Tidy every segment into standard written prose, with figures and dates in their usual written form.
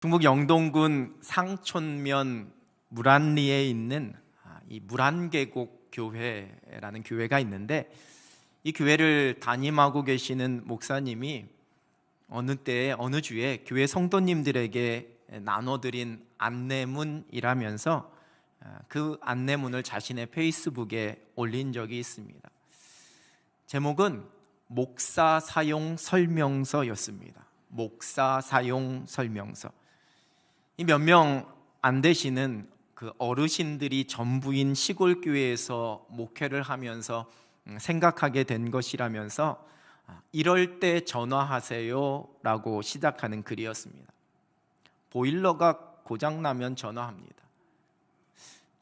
충북 영동군 상촌면 물안리에 있는 이 물안계곡 교회라는 교회가 있는데, 이 교회를 담임하고 계시는 목사님이 어느 때에 어느 주에 교회 성도님들에게 나눠드린 안내문이라면서 그 안내문을 자신의 페이스북에 올린 적이 있습니다. 제목은 목사 사용 설명서였습니다. 목사 사용 설명서. 이 몇 명 안 되시는 그 어르신들이 전부인 시골 교회에서 목회를 하면서 생각하게 된 것이라면서 이럴 때 전화하세요 라고 시작하는 글이었습니다. 보일러가 고장나면 전화합니다.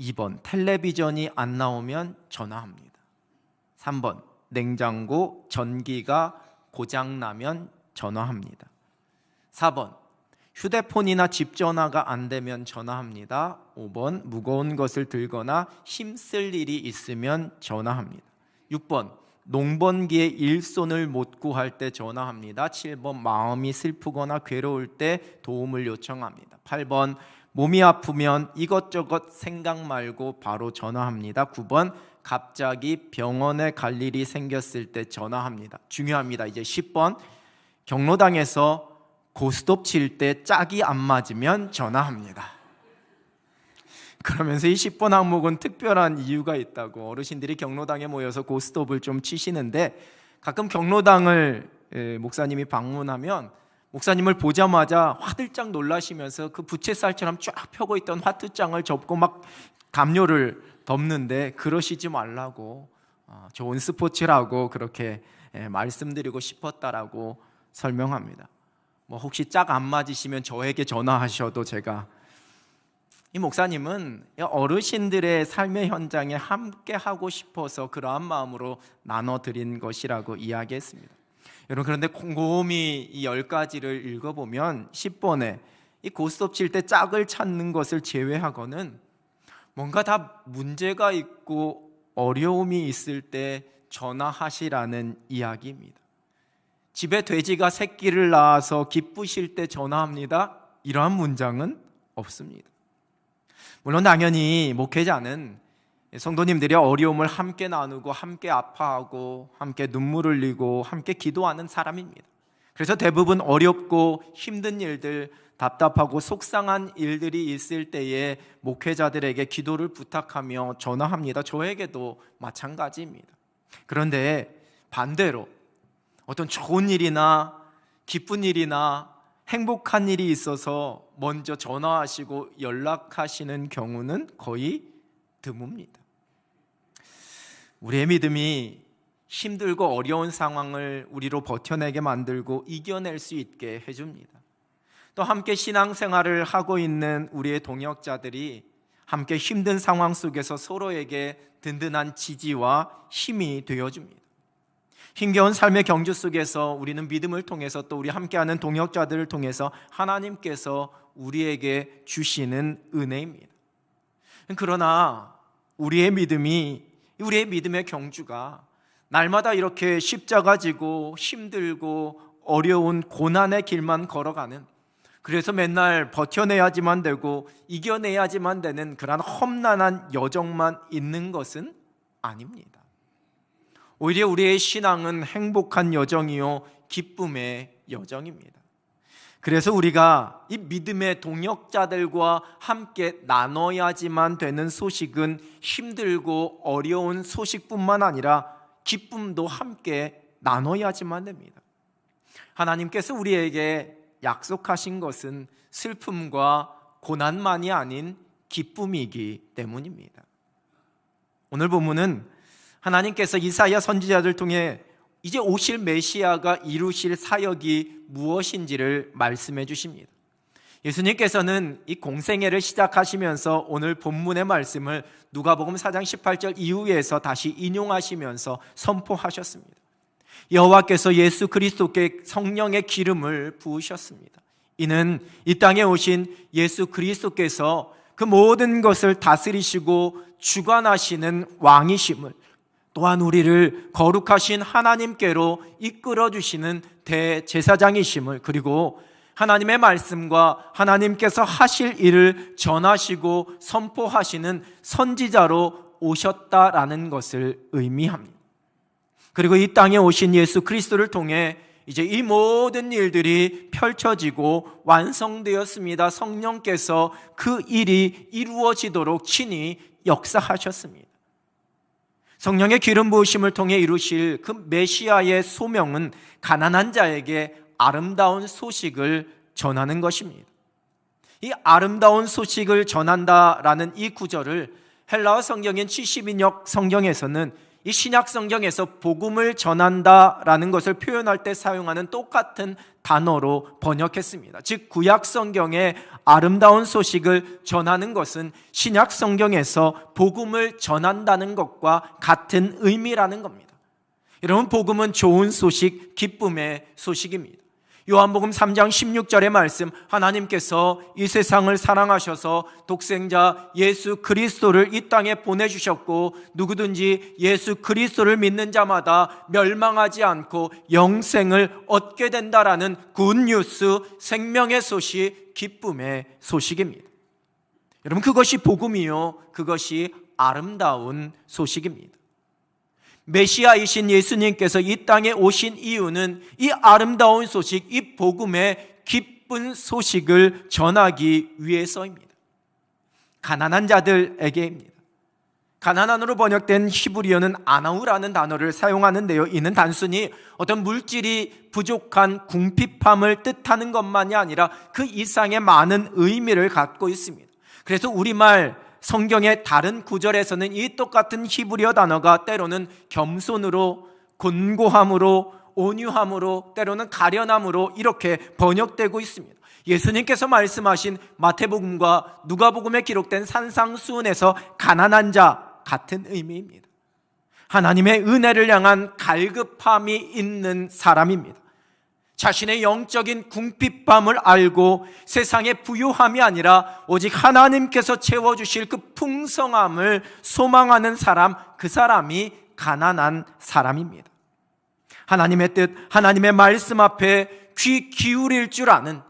2번, 텔레비전이 안 나오면 전화합니다. 3번, 냉장고 전기가 고장나면 전화합니다. 4번, 휴대폰이나 집 전화가 안 되면 전화합니다. 5번, 무거운 것을 들거나 힘쓸 일이 있으면 전화합니다. 6번, 농번기에 일손을 못 구할 때 전화합니다. 7번, 마음이 슬프거나 괴로울 때 도움을 요청합니다. 8번, 몸이 아프면 이것저것 생각 말고 바로 전화합니다. 9번, 갑자기 병원에 갈 일이 생겼을 때 전화합니다. 중요합니다. 이제 10번, 경로당에서 고스톱 칠 때 짝이 안 맞으면 전화합니다. 그러면서 이 10번 항목은 특별한 이유가 있다고, 어르신들이 경로당에 모여서 고스톱을 좀 치시는데, 가끔 경로당을 목사님이 방문하면 목사님을 보자마자 화들짝 놀라시면서 그 부채살처럼 쫙 펴고 있던 화투장을 접고 막 담요를 덮는데, 그러시지 말라고, 좋은 스포츠라고 그렇게 말씀드리고 싶었다라고 설명합니다. 혹시 짝 안 맞으시면 저에게 전화하셔도 제가. 이 목사님은 어르신들의 삶의 현장에 함께 하고 싶어서 그러한 마음으로 나눠드린 것이라고 이야기했습니다. 여러분, 그런데 곰곰이 이 10가지를 읽어보면 10번에 이 고스톱 칠 때 짝을 찾는 것을 제외하고는 뭔가 다 문제가 있고 어려움이 있을 때 전화하시라는 이야기입니다. 집에 돼지가 새끼를 낳아서 기쁘실 때 전화합니다. 이러한 문장은 없습니다. 물론 당연히 목회자는 성도님들이 어려움을 함께 나누고 함께 아파하고 함께 눈물 흘리고 함께 기도하는 사람입니다. 그래서 대부분 어렵고 힘든 일들, 답답하고 속상한 일들이 있을 때에 목회자들에게 기도를 부탁하며 전화합니다. 저에게도 마찬가지입니다. 그런데 반대로 어떤 좋은 일이나 기쁜 일이나 행복한 일이 있어서 먼저 전화하시고 연락하시는 경우는 거의 드뭅니다. 우리의 믿음이 힘들고 어려운 상황을 우리로 버텨내게 만들고 이겨낼 수 있게 해줍니다. 또 함께 신앙생활을 하고 있는 우리의 동역자들이 함께 힘든 상황 속에서 서로에게 든든한 지지와 힘이 되어줍니다. 힘겨운 삶의 경주 속에서 우리는 믿음을 통해서, 또 우리 함께하는 동역자들을 통해서 하나님께서 우리에게 주시는 은혜입니다. 그러나 우리의 믿음의 경주가 날마다 이렇게 십자가 지고 힘들고 어려운 고난의 길만 걸어가는, 그래서 맨날 버텨내야지만 되고 이겨내야지만 되는 그런 험난한 여정만 있는 것은 아닙니다. 오히려 우리의 신앙은 행복한 여정이요 기쁨의 여정입니다. 그래서 우리가 이 믿음의 동역자들과 함께 나눠야지만 되는 소식은 힘들고 어려운 소식뿐만 아니라 기쁨도 함께 나눠야지만 됩니다. 하나님께서 우리에게 약속하신 것은 슬픔과 고난만이 아닌 기쁨이기 때문입니다. 오늘 본문은 하나님께서 이사야 선지자를 통해 이제 오실 메시아가 이루실 사역이 무엇인지를 말씀해 주십니다. 예수님께서는 이 공생애를 시작하시면서 오늘 본문의 말씀을 누가복음 4장 18절 이후에서 다시 인용하시면서 선포하셨습니다. 여호와께서 예수 그리스도께 성령의 기름을 부으셨습니다. 이는 이 땅에 오신 예수 그리스도께서 그 모든 것을 다스리시고 주관하시는 왕이심을, 또한 우리를 거룩하신 하나님께로 이끌어 주시는 대제사장이심을, 그리고 하나님의 말씀과 하나님께서 하실 일을 전하시고 선포하시는 선지자로 오셨다라는 것을 의미합니다. 그리고 이 땅에 오신 예수 그리스도를 통해 이제 이 모든 일들이 펼쳐지고 완성되었습니다. 성령께서 그 일이 이루어지도록 친히 역사하셨습니다. 성령의 기름 부으심을 통해 이루실 그 메시아의 소명은 가난한 자에게 아름다운 소식을 전하는 것입니다. 이 아름다운 소식을 전한다라는 이 구절을 헬라어 성경인 70인역 성경에서는 이 신약 성경에서 복음을 전한다라는 것을 표현할 때 사용하는 똑같은 단어로 번역했습니다. 즉 구약 성경의 아름다운 소식을 전하는 것은 신약 성경에서 복음을 전한다는 것과 같은 의미라는 겁니다. 여러분, 복음은 좋은 소식, 기쁨의 소식입니다. 요한복음 3장 16절의 말씀, 하나님께서 이 세상을 사랑하셔서 독생자 예수 그리스도를 이 땅에 보내주셨고 누구든지 예수 그리스도를 믿는 자마다 멸망하지 않고 영생을 얻게 된다라는 굿뉴스, 생명의 소식, 기쁨의 소식입니다. 여러분, 그것이 복음이요, 그것이 아름다운 소식입니다. 메시아이신 예수님께서 이 땅에 오신 이유는 이 아름다운 소식, 이 복음의 기쁜 소식을 전하기 위해서입니다. 가난한 자들에게입니다. 가나안어로 번역된 히브리어는 아나우라는 단어를 사용하는데요, 이는 단순히 어떤 물질이 부족한 궁핍함을 뜻하는 것만이 아니라 그 이상의 많은 의미를 갖고 있습니다. 그래서 우리말 성경의 다른 구절에서는 이 똑같은 히브리어 단어가 때로는 겸손으로, 곤고함으로, 온유함으로, 때로는 가련함으로 이렇게 번역되고 있습니다. 예수님께서 말씀하신 마태복음과 누가복음에 기록된 산상수훈에서 가난한 자 같은 의미입니다. 하나님의 은혜를 향한 갈급함이 있는 사람입니다. 자신의 영적인 궁핍함을 알고 세상의 부유함이 아니라 오직 하나님께서 채워주실 그 풍성함을 소망하는 사람, 그 사람이 가난한 사람입니다. 하나님의 뜻, 하나님의 말씀 앞에 귀 기울일 줄 아는,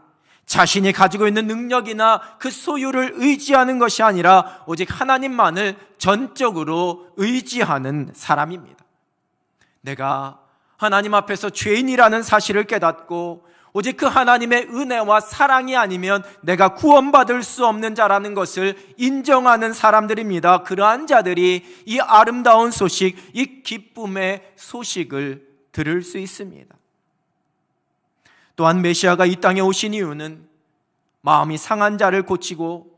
자신이 가지고 있는 능력이나 그 소유를 의지하는 것이 아니라 오직 하나님만을 전적으로 의지하는 사람입니다. 내가 하나님 앞에서 죄인이라는 사실을 깨닫고 오직 그 하나님의 은혜와 사랑이 아니면 내가 구원받을 수 없는 자라는 것을 인정하는 사람들입니다. 그러한 자들이 이 아름다운 소식, 이 기쁨의 소식을 들을 수 있습니다. 또한 메시아가 이 땅에 오신 이유는 마음이 상한 자를 고치고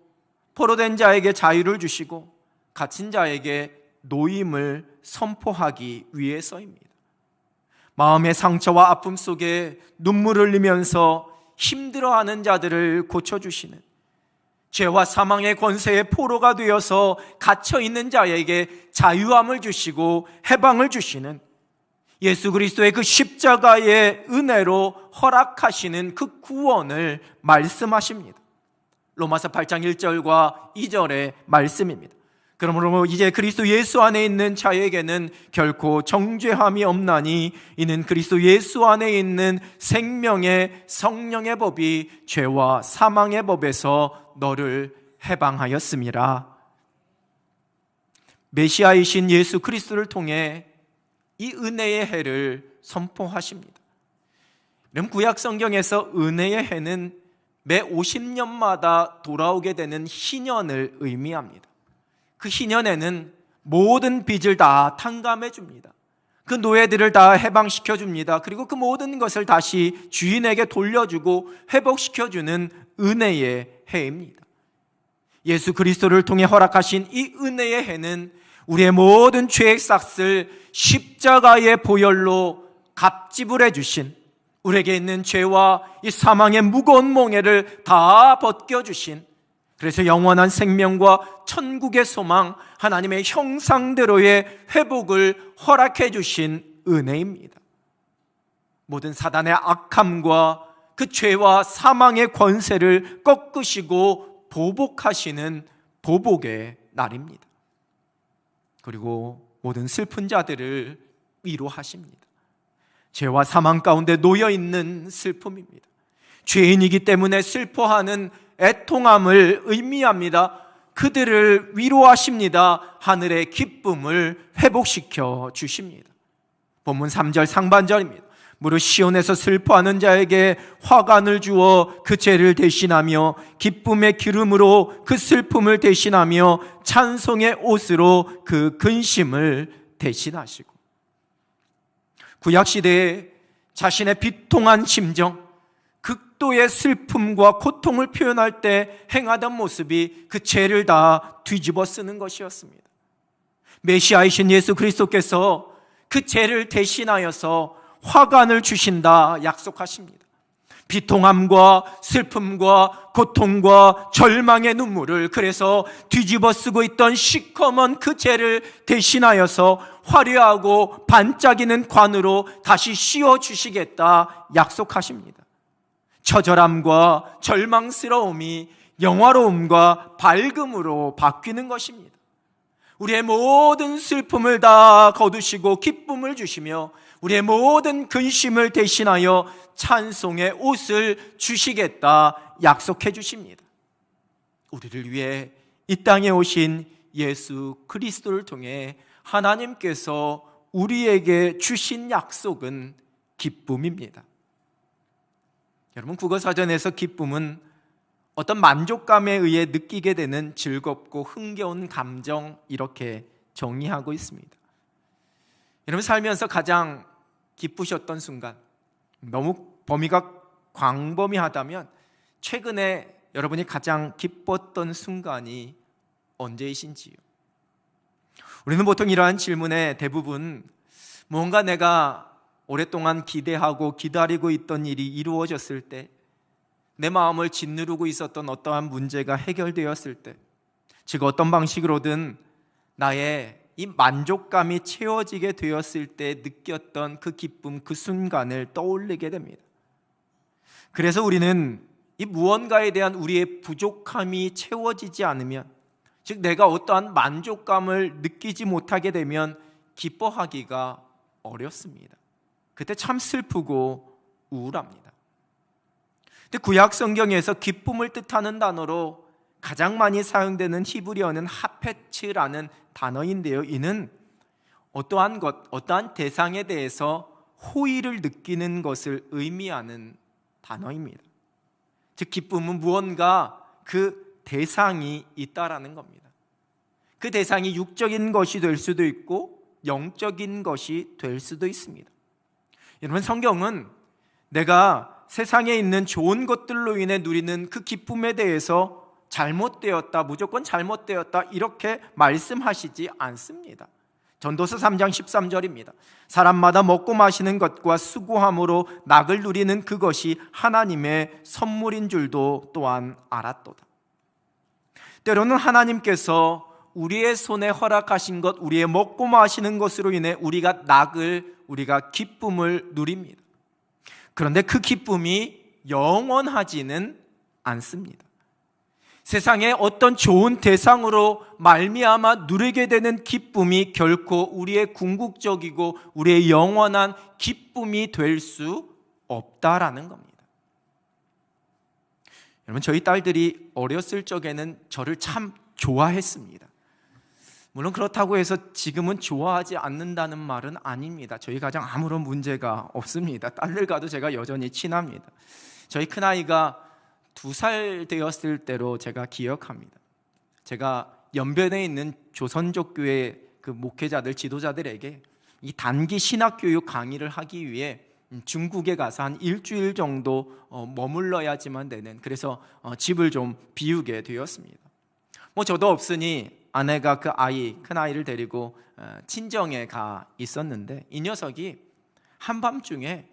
포로된 자에게 자유를 주시고 갇힌 자에게 노임을 선포하기 위해서입니다. 마음의 상처와 아픔 속에 눈물을 흘리면서 힘들어하는 자들을 고쳐주시는, 죄와 사망의 권세의 포로가 되어서 갇혀있는 자에게 자유함을 주시고 해방을 주시는, 예수 그리스도의 그 십자가의 은혜로 허락하시는 그 구원을 말씀하십니다. 로마서 8장 1절과 2절의 말씀입니다. 그러므로 이제 그리스도 예수 안에 있는 자에게는 결코 정죄함이 없나니 이는 그리스도 예수 안에 있는 생명의 성령의 법이 죄와 사망의 법에서 너를 해방하였음이라. 메시아이신 예수 그리스도를 통해 이 은혜의 해를 선포하십니다. 구약 성경에서 은혜의 해는 매 50년마다 돌아오게 되는 희년을 의미합니다. 그 희년에는 모든 빚을 다 탕감해 줍니다. 그 노예들을 다 해방시켜 줍니다. 그리고 그 모든 것을 다시 주인에게 돌려주고 회복시켜주는 은혜의 해입니다. 예수 그리스도를 통해 허락하신 이 은혜의 해는 우리의 모든 죄의 싹을 십자가의 보혈로 값지불해 주신, 우리에게 있는 죄와 이 사망의 무거운 몽해를 다 벗겨주신, 그래서 영원한 생명과 천국의 소망, 하나님의 형상대로의 회복을 허락해 주신 은혜입니다. 모든 사단의 악함과 그 죄와 사망의 권세를 꺾으시고 보복하시는 보복의 날입니다. 그리고 모든 슬픈 자들을 위로하십니다. 죄와 사망 가운데 놓여있는 슬픔입니다. 죄인이기 때문에 슬퍼하는 애통함을 의미합니다. 그들을 위로하십니다. 하늘의 기쁨을 회복시켜 주십니다. 본문 3절 상반절입니다. 무릇 시온에서 슬퍼하는 자에게 화관을 주어 그 죄를 대신하며 기쁨의 기름으로 그 슬픔을 대신하며 찬송의 옷으로 그 근심을 대신하시고. 구약시대에 자신의 비통한 심정, 극도의 슬픔과 고통을 표현할 때 행하던 모습이 그 죄를 다 뒤집어 쓰는 것이었습니다. 메시아이신 예수 그리스도께서 그 죄를 대신하여서 화관을 주신다 약속하십니다. 비통함과 슬픔과 고통과 절망의 눈물을 그래서 뒤집어 쓰고 있던 시커먼 그 죄를 대신하여서 화려하고 반짝이는 관으로 다시 씌워주시겠다 약속하십니다. 처절함과 절망스러움이 영화로움과 밝음으로 바뀌는 것입니다. 우리의 모든 슬픔을 다 거두시고 기쁨을 주시며 우리의 모든 근심을 대신하여 찬송의 옷을 주시겠다 약속해 주십니다. 우리를 위해 이 땅에 오신 예수 그리스도를 통해 하나님께서 우리에게 주신 약속은 기쁨입니다. 여러분, 국어사전에서 기쁨은 어떤 만족감에 의해 느끼게 되는 즐겁고 흥겨운 감정, 이렇게 정의하고 있습니다. 여러분, 살면서 가장 기쁘셨던 순간, 너무 범위가 광범위하다면 최근에 여러분이 가장 기뻤던 순간이 언제이신지요? 우리는 보통 이러한 질문에 대부분 뭔가 내가 오랫동안 기대하고 기다리고 있던 일이 이루어졌을 때, 내 마음을 짓누르고 있었던 어떠한 문제가 해결되었을 때, 즉 어떤 방식으로든 나의 이 만족감이 채워지게 되었을 때 느꼈던 그 기쁨, 그 순간을 떠올리게 됩니다. 그래서 우리는 이 무언가에 대한 우리의 부족함이 채워지지 않으면, 즉 내가 어떠한 만족감을 느끼지 못하게 되면 기뻐하기가 어렵습니다. 그때 참 슬프고 우울합니다. 근데 구약 성경에서 기쁨을 뜻하는 단어로 가장 많이 사용되는 히브리어는 하페츠라는 단어인데요, 이는 어떠한 것, 어떠한 대상에 대해서 호의를 느끼는 것을 의미하는 단어입니다. 즉 기쁨은 무언가 그 대상이 있다라는 겁니다. 그 대상이 육적인 것이 될 수도 있고 영적인 것이 될 수도 있습니다. 여러분, 성경은 내가 세상에 있는 좋은 것들로 인해 누리는 그 기쁨에 대해서 잘못되었다, 무조건 잘못되었다 이렇게 말씀하시지 않습니다. 전도서 3장 13절입니다. 사람마다 먹고 마시는 것과 수고함으로 낙을 누리는 그것이 하나님의 선물인 줄도 또한 알았도다. 때로는 하나님께서 우리의 손에 허락하신 것, 우리의 먹고 마시는 것으로 인해 우리가 낙을, 우리가 기쁨을 누립니다. 그런데 그 기쁨이 영원하지는 않습니다. 세상에 어떤 좋은 대상으로 말미암아 누리게 되는 기쁨이 결코 우리의 궁극적이고 우리의 영원한 기쁨이 될 수 없다라는 겁니다. 여러분, 저희 딸들이 어렸을 적에는 저를 참 좋아했습니다. 물론 그렇다고 해서 지금은 좋아하지 않는다는 말은 아닙니다. 저희 가정 아무런 문제가 없습니다. 딸들과도 제가 여전히 친합니다. 저희 큰아이가 2살 되었을 때로 제가 기억합니다. 제가 연변에 있는 조선족교회 그 목회자들, 지도자들에게 이 단기 신학교육 강의를 하기 위해 중국에 가서 한 일주일 정도 머물러야지만 되는, 그래서 집을 좀 비우게 되었습니다. 저도 없으니 아내가 그 아이, 큰아이를 데리고 친정에 가 있었는데, 이 녀석이 한밤중에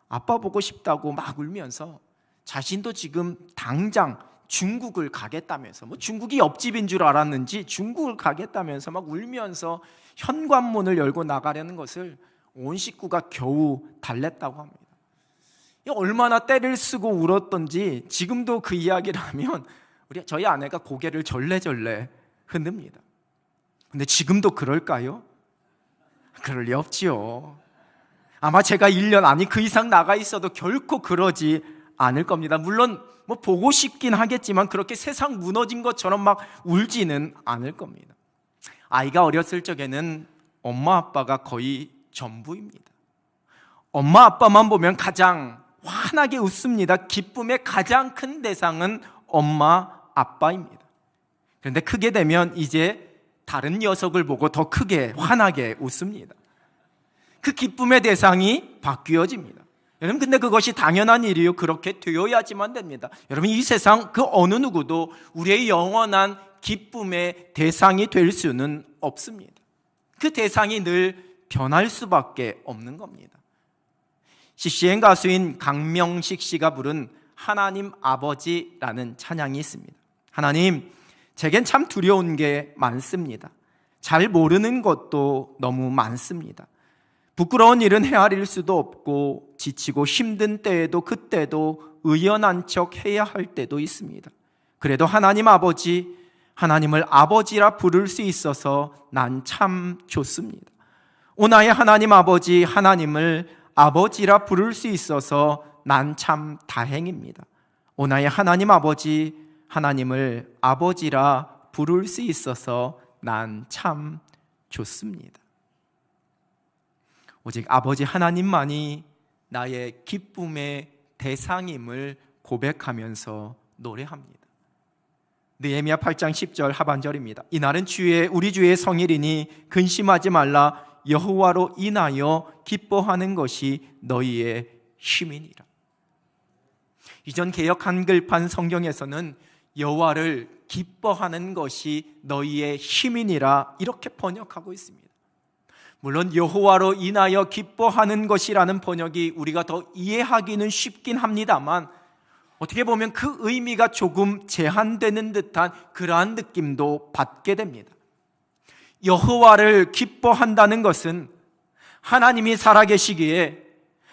아빠 보고 싶다고 막 울면서 자신도 지금 당장 중국을 가겠다면서, 중국이 옆집인 줄 알았는지 중국을 가겠다면서 막 울면서 현관문을 열고 나가려는 것을 온 식구가 겨우 달랬다고 합니다. 얼마나 떼를 쓰고 울었던지 지금도 그 이야기를 하면 저희 아내가 고개를 절레절레 흔듭니다. 근데 지금도 그럴까요? 그럴 리 없지요. 아마 제가 1년 아니 그 이상 나가 있어도 결코 그러지 않을 겁니다. 물론 보고 싶긴 하겠지만 그렇게 세상 무너진 것처럼 막 울지는 않을 겁니다. 아이가 어렸을 적에는 엄마 아빠가 거의 전부입니다. 엄마 아빠만 보면 가장 환하게 웃습니다. 기쁨의 가장 큰 대상은 엄마 아빠입니다. 그런데 크게 되면 이제 다른 녀석을 보고 더 크게 환하게 웃습니다. 그 기쁨의 대상이 바뀌어집니다. 여러분, 근데 그것이 당연한 일이요. 그렇게 되어야지만 됩니다. 여러분, 이 세상 그 어느 누구도 우리의 영원한 기쁨의 대상이 될 수는 없습니다. 그 대상이 늘 변할 수밖에 없는 겁니다. CCM 가수인 강명식 씨가 부른 하나님 아버지라는 찬양이 있습니다. 하나님, 제겐 참 두려운 게 많습니다. 잘 모르는 것도 너무 많습니다. 부끄러운 일은 헤아릴 수도 없고 지치고 힘든 때에도 그때도 의연한 척 해야 할 때도 있습니다. 그래도 하나님 아버지, 하나님을 아버지라 부를 수 있어서 난 참 좋습니다. 오 나의 하나님 아버지, 하나님을 아버지라 부를 수 있어서 난 참 다행입니다. 오 나의 하나님 아버지, 하나님을 아버지라 부를 수 있어서 난 참 좋습니다. 오직 아버지 하나님만이 나의 기쁨의 대상임을 고백하면서 노래합니다. 느헤미야 8장 10절 하반절입니다. 이날은 우리 주의 성일이니 근심하지 말라. 여호와로 인하여 기뻐하는 것이 너희의 힘이니라. 이전 개역 한글판 성경에서는 여호와를 기뻐하는 것이 너희의 힘이니라 이렇게 번역하고 있습니다. 물론 여호와로 인하여 기뻐하는 것이라는 번역이 우리가 더 이해하기는 쉽긴 합니다만 어떻게 보면 그 의미가 조금 제한되는 듯한 그러한 느낌도 받게 됩니다. 여호와를 기뻐한다는 것은 하나님이 살아계시기에,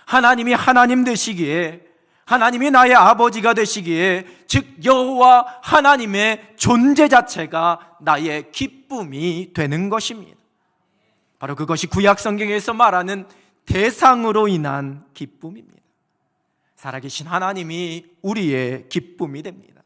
하나님이 하나님 되시기에, 하나님이 나의 아버지가 되시기에, 즉 여호와 하나님의 존재 자체가 나의 기쁨이 되는 것입니다. 바로 그것이 구약 성경에서 말하는 대상으로 인한 기쁨입니다. 살아계신 하나님이 우리의 기쁨이 됩니다.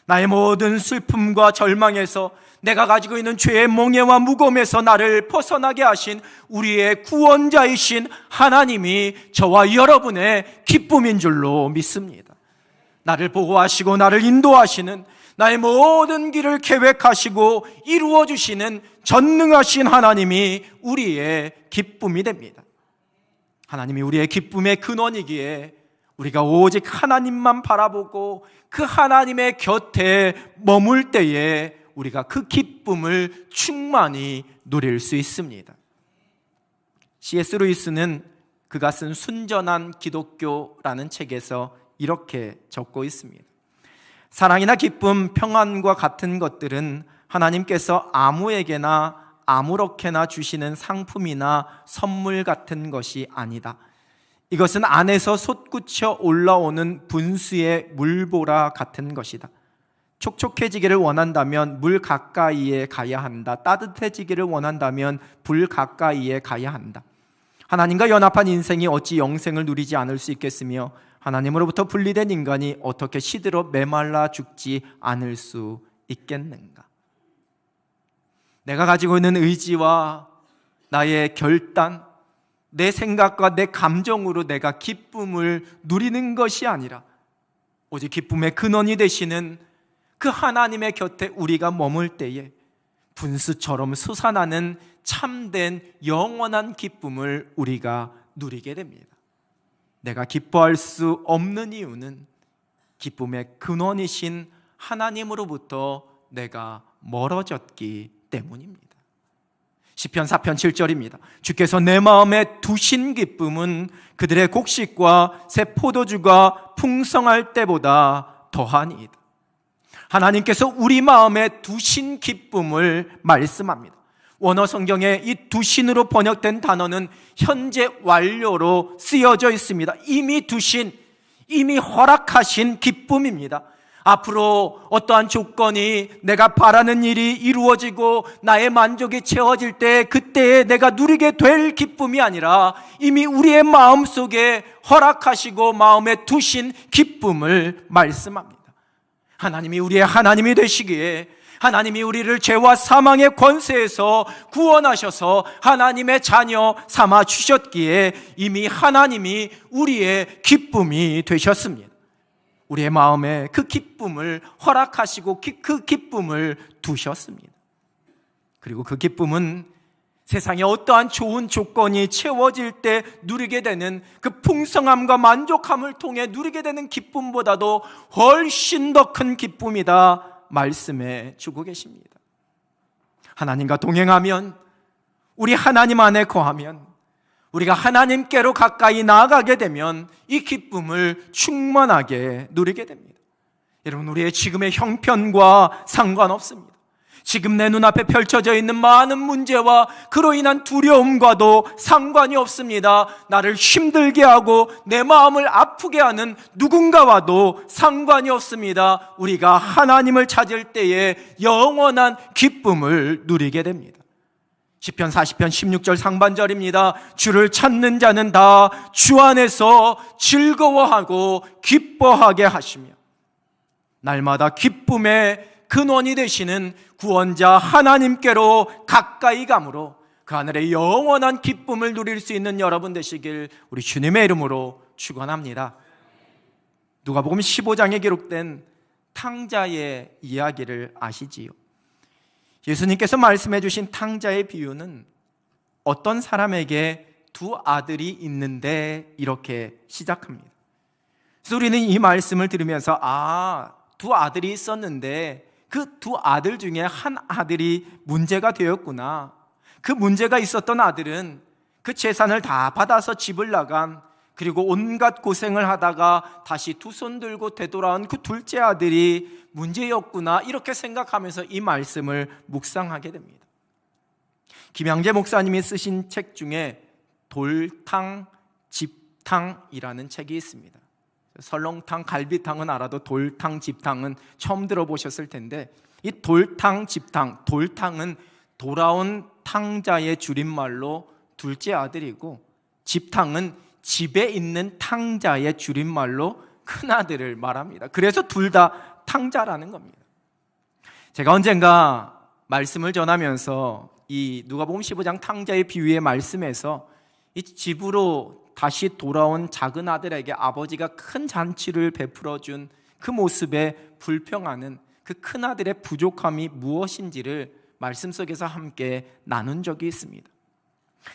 나의 모든 슬픔과 절망에서, 내가 가지고 있는 죄의 몽해와 무거움에서 나를 벗어나게 하신 우리의 구원자이신 하나님이 저와 여러분의 기쁨인 줄로 믿습니다. 나를 보호하시고 나를 인도하시는, 나의 모든 길을 계획하시고 이루어주시는 전능하신 하나님이 우리의 기쁨이 됩니다. 하나님이 우리의 기쁨의 근원이기에 우리가 오직 하나님만 바라보고 그 하나님의 곁에 머물 때에 우리가 그 기쁨을 충만히 누릴 수 있습니다. C.S. 루이스는 그가 쓴 순전한 기독교라는 책에서 이렇게 적고 있습니다. 사랑이나 기쁨, 평안과 같은 것들은 하나님께서 아무에게나 아무렇게나 주시는 상품이나 선물 같은 것이 아니다. 이것은 안에서 솟구쳐 올라오는 분수의 물보라 같은 것이다. 촉촉해지기를 원한다면 물 가까이에 가야 한다. 따뜻해지기를 원한다면 불 가까이에 가야 한다. 하나님과 연합한 인생이 어찌 영생을 누리지 않을 수 있겠으며 하나님으로부터 분리된 인간이 어떻게 시들어 메말라 죽지 않을 수 있겠는가? 내가 가지고 있는 의지와 나의 결단, 내 생각과 내 감정으로 내가 기쁨을 누리는 것이 아니라 오직 기쁨의 근원이 되시는 그 하나님의 곁에 우리가 머물 때에 분수처럼 솟아나는 참된 영원한 기쁨을 우리가 누리게 됩니다. 내가 기뻐할 수 없는 이유는 기쁨의 근원이신 하나님으로부터 내가 멀어졌기 때문입니다. 시편 4편 7절입니다. 주께서 내 마음에 두신 기쁨은 그들의 곡식과 새 포도주가 풍성할 때보다 더하니이다. 하나님께서 우리 마음에 두신 기쁨을 말씀합니다. 원어 성경에 이 두신으로 번역된 단어는 현재 완료로 쓰여져 있습니다. 이미 두신, 이미 허락하신 기쁨입니다. 앞으로 어떠한 조건이 내가 바라는 일이 이루어지고 나의 만족이 채워질 때 그때에 내가 누리게 될 기쁨이 아니라 이미 우리의 마음속에 허락하시고 마음에 두신 기쁨을 말씀합니다. 하나님이 우리의 하나님이 되시기에 하나님이 우리를 죄와 사망의 권세에서 구원하셔서 하나님의 자녀 삼아 주셨기에 이미 하나님이 우리의 기쁨이 되셨습니다. 우리의 마음에 그 기쁨을 허락하시고 그 기쁨을 두셨습니다. 그리고 그 기쁨은 세상에 어떠한 좋은 조건이 채워질 때 누리게 되는 그 풍성함과 만족함을 통해 누리게 되는 기쁨보다도 훨씬 더 큰 기쁨이다 말씀해 주고 계십니다. 하나님과 동행하면, 우리 하나님 안에 거하면, 우리가 하나님께로 가까이 나아가게 되면 이 기쁨을 충만하게 누리게 됩니다. 여러분, 우리의 지금의 형편과 상관없습니다. 지금 내 눈앞에 펼쳐져 있는 많은 문제와 그로 인한 두려움과도 상관이 없습니다. 나를 힘들게 하고 내 마음을 아프게 하는 누군가와도 상관이 없습니다. 우리가 하나님을 찾을 때에 영원한 기쁨을 누리게 됩니다. 시편 40편 16절 상반절입니다. 주를 찾는 자는 다 주 안에서 즐거워하고 기뻐하게 하시며, 날마다 기쁨의 근원이 되시는 구원자 하나님께로 가까이 감으로 그 하늘의 영원한 기쁨을 누릴 수 있는 여러분 되시길 우리 주님의 이름으로 축원합니다. 누가복음 15장에 기록된 탕자의 이야기를 아시지요? 예수님께서 말씀해 주신 탕자의 비유는 어떤 사람에게 두 아들이 있는데 이렇게 시작합니다. 그래서 우리는 이 말씀을 들으면서 두 아들이 있었는데 그 두 아들 중에 한 아들이 문제가 되었구나. 그 문제가 있었던 아들은 그 재산을 다 받아서 집을 나간, 그리고 온갖 고생을 하다가 다시 두 손 들고 되돌아온 그 둘째 아들이 문제였구나, 이렇게 생각하면서 이 말씀을 묵상하게 됩니다. 김양재 목사님이 쓰신 책 중에 돌탕, 집탕이라는 책이 있습니다. 설렁탕, 갈비탕은 알아도 돌탕, 집탕은 처음 들어보셨을 텐데, 이 돌탕, 집탕, 돌탕은 돌아온 탕자의 줄임말로 둘째 아들이고, 집탕은 집에 있는 탕자의 줄임말로 큰아들을 말합니다. 그래서 둘 다 탕자라는 겁니다. 제가 언젠가 말씀을 전하면서 이 누가복음 15장 탕자의 비유의 말씀에서 이 집으로 다시 돌아온 작은 아들에게 아버지가 큰 잔치를 베풀어 준 그 모습에 불평하는 그 큰아들의 부족함이 무엇인지를 말씀 속에서 함께 나눈 적이 있습니다.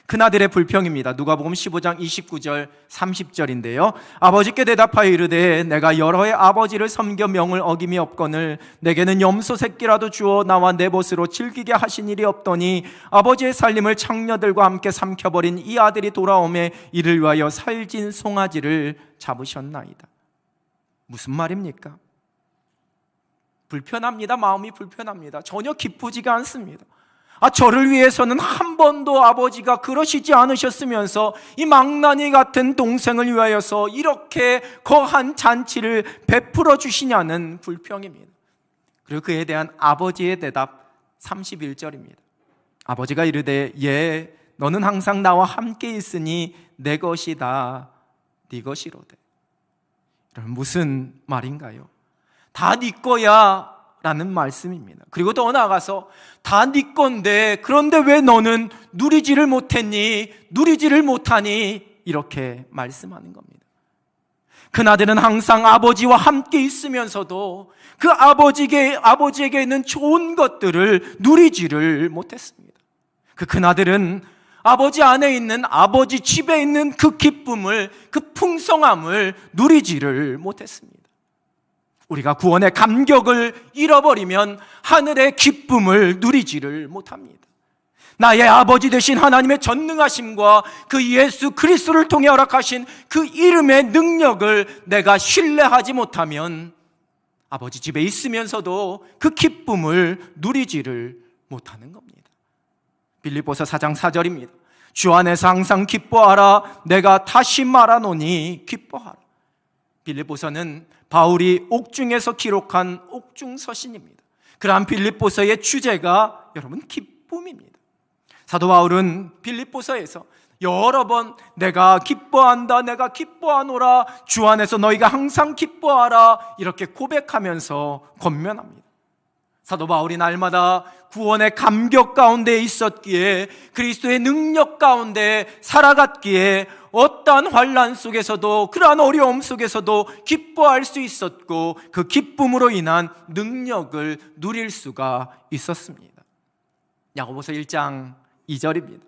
큰아들의 불평입니다. 누가복음 15장 29절 30절인데요. 아버지께 대답하여 이르되 내가 여러 해 아버지를 섬겨 명을 어김이 없거늘 내게는 염소 새끼라도 주어 나와 내 벗으로 즐기게 하신 일이 없더니 아버지의 살림을 창녀들과 함께 삼켜버린 이 아들이 돌아오매 이를 위하여 살진 송아지를 잡으셨나이다. 무슨 말입니까? 불편합니다. 마음이 불편합니다. 전혀 기쁘지가 않습니다. 저를 위해서는 한 번도 아버지가 그러시지 않으셨으면서 이 망나니 같은 동생을 위하여서 이렇게 거한 잔치를 베풀어 주시냐는 불평입니다. 그리고 그에 대한 아버지의 대답 31절입니다. 아버지가 이르되 예, 너는 항상 나와 함께 있으니 내 것이다 네 것이로되. 여러분, 무슨 말인가요? 다 네 거야 라는 말씀입니다. 그리고 더 나아가서 다 네 건데 그런데 왜 너는 누리지를 못했니? 누리지를 못하니? 이렇게 말씀하는 겁니다. 큰아들은 항상 아버지와 함께 있으면서도 그 아버지에게 있는 좋은 것들을 누리지를 못했습니다. 그 큰아들은 아버지 안에 있는, 아버지 집에 있는 그 기쁨을, 그 풍성함을 누리지를 못했습니다. 우리가 구원의 감격을 잃어버리면 하늘의 기쁨을 누리지를 못합니다. 나의 아버지 되신 하나님의 전능하심과 그 예수 그리스도를 통해 허락하신 그 이름의 능력을 내가 신뢰하지 못하면 아버지 집에 있으면서도 그 기쁨을 누리지를 못하는 겁니다. 빌립보서 4장 4절입니다. 주 안에서 항상 기뻐하라. 내가 다시 말하노니 기뻐하라. 빌립보서는 바울이 옥중에서 기록한 옥중서신입니다. 그러한 빌립보서의 주제가 여러분 기쁨입니다. 사도 바울은 빌립보서에서 여러 번 내가 기뻐한다, 내가 기뻐하노라, 주 안에서 너희가 항상 기뻐하라, 이렇게 고백하면서 권면합니다. 사도 바울이 날마다 구원의 감격 가운데 있었기에, 그리스도의 능력 가운데 살아갔기에 어떠한 환난 속에서도, 그러한 어려움 속에서도 기뻐할 수 있었고, 그 기쁨으로 인한 능력을 누릴 수가 있었습니다. 야고보서 1장 2절입니다.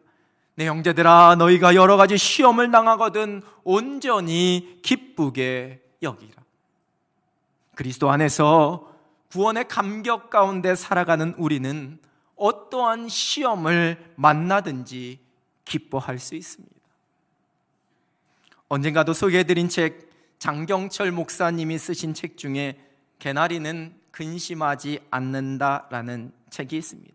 내 형제들아, 너희가 여러 가지 시험을 당하거든 온전히 기쁘게 여기라. 그리스도 안에서 구원의 감격 가운데 살아가는 우리는 어떠한 시험을 만나든지 기뻐할 수 있습니다. 언젠가도 소개해드린 책, 장경철 목사님이 쓰신 책 중에 개나리는 근심하지 않는다라는 책이 있습니다.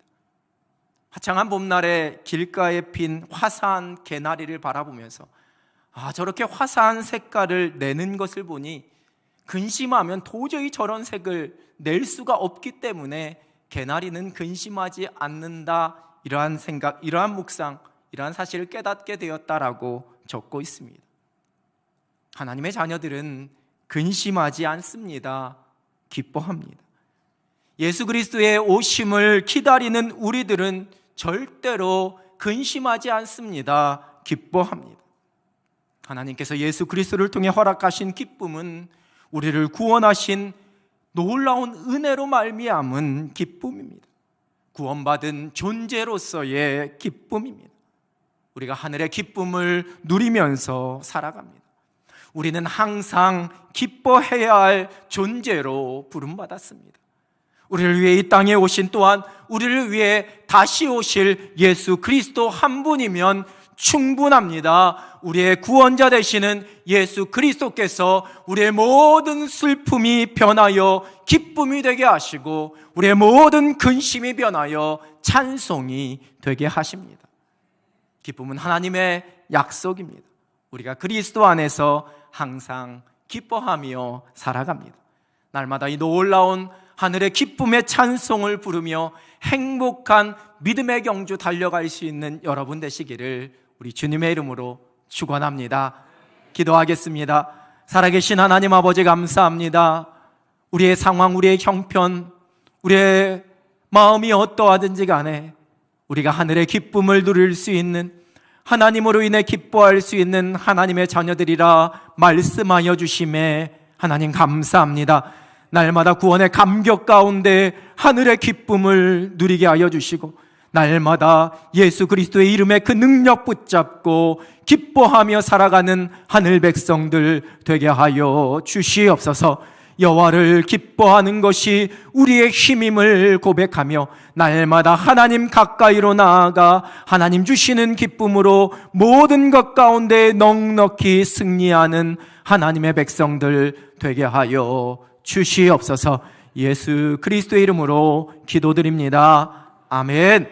화창한 봄날에 길가에 핀 화사한 개나리를 바라보면서 저렇게 화사한 색깔을 내는 것을 보니 근심하면 도저히 저런 색을 낼 수가 없기 때문에 개나리는 근심하지 않는다, 이러한 생각, 이러한 묵상, 이러한 사실을 깨닫게 되었다라고 적고 있습니다. 하나님의 자녀들은 근심하지 않습니다. 기뻐합니다. 예수 그리스도의 오심을 기다리는 우리들은 절대로 근심하지 않습니다. 기뻐합니다. 하나님께서 예수 그리스도를 통해 허락하신 기쁨은 우리를 구원하신 놀라운 은혜로 말미암은 기쁨입니다. 구원받은 존재로서의 기쁨입니다. 우리가 하늘의 기쁨을 누리면서 살아갑니다. 우리는 항상 기뻐해야 할 존재로 부름받았습니다. 우리를 위해 이 땅에 오신, 또한 우리를 위해 다시 오실 예수 그리스도 한 분이면 충분합니다. 우리의 구원자 되시는 예수 그리스도께서 우리의 모든 슬픔이 변하여 기쁨이 되게 하시고, 우리의 모든 근심이 변하여 찬송이 되게 하십니다. 기쁨은 하나님의 약속입니다. 우리가 그리스도 안에서 항상 기뻐하며 살아갑니다. 날마다 이 놀라운 하늘의 기쁨의 찬송을 부르며 행복한 믿음의 경주 달려갈 수 있는 여러분 되시기를 우리 주님의 이름으로 축원합니다. 기도하겠습니다. 살아계신 하나님 아버지, 감사합니다. 우리의 상황, 우리의 형편, 우리의 마음이 어떠하든지 간에 우리가 하늘의 기쁨을 누릴 수 있는, 하나님으로 인해 기뻐할 수 있는 하나님의 자녀들이라 말씀하여 주심에 하나님 감사합니다. 날마다 구원의 감격 가운데 하늘의 기쁨을 누리게 하여 주시고, 날마다 예수 그리스도의 이름의 그 능력 붙잡고 기뻐하며 살아가는 하늘 백성들 되게 하여 주시옵소서. 여호와를 기뻐하는 것이 우리의 힘임을 고백하며 날마다 하나님 가까이로 나아가 하나님 주시는 기쁨으로 모든 것 가운데 넉넉히 승리하는 하나님의 백성들 되게 하여 주시옵소서. 예수 그리스도의 이름으로 기도드립니다. 아멘.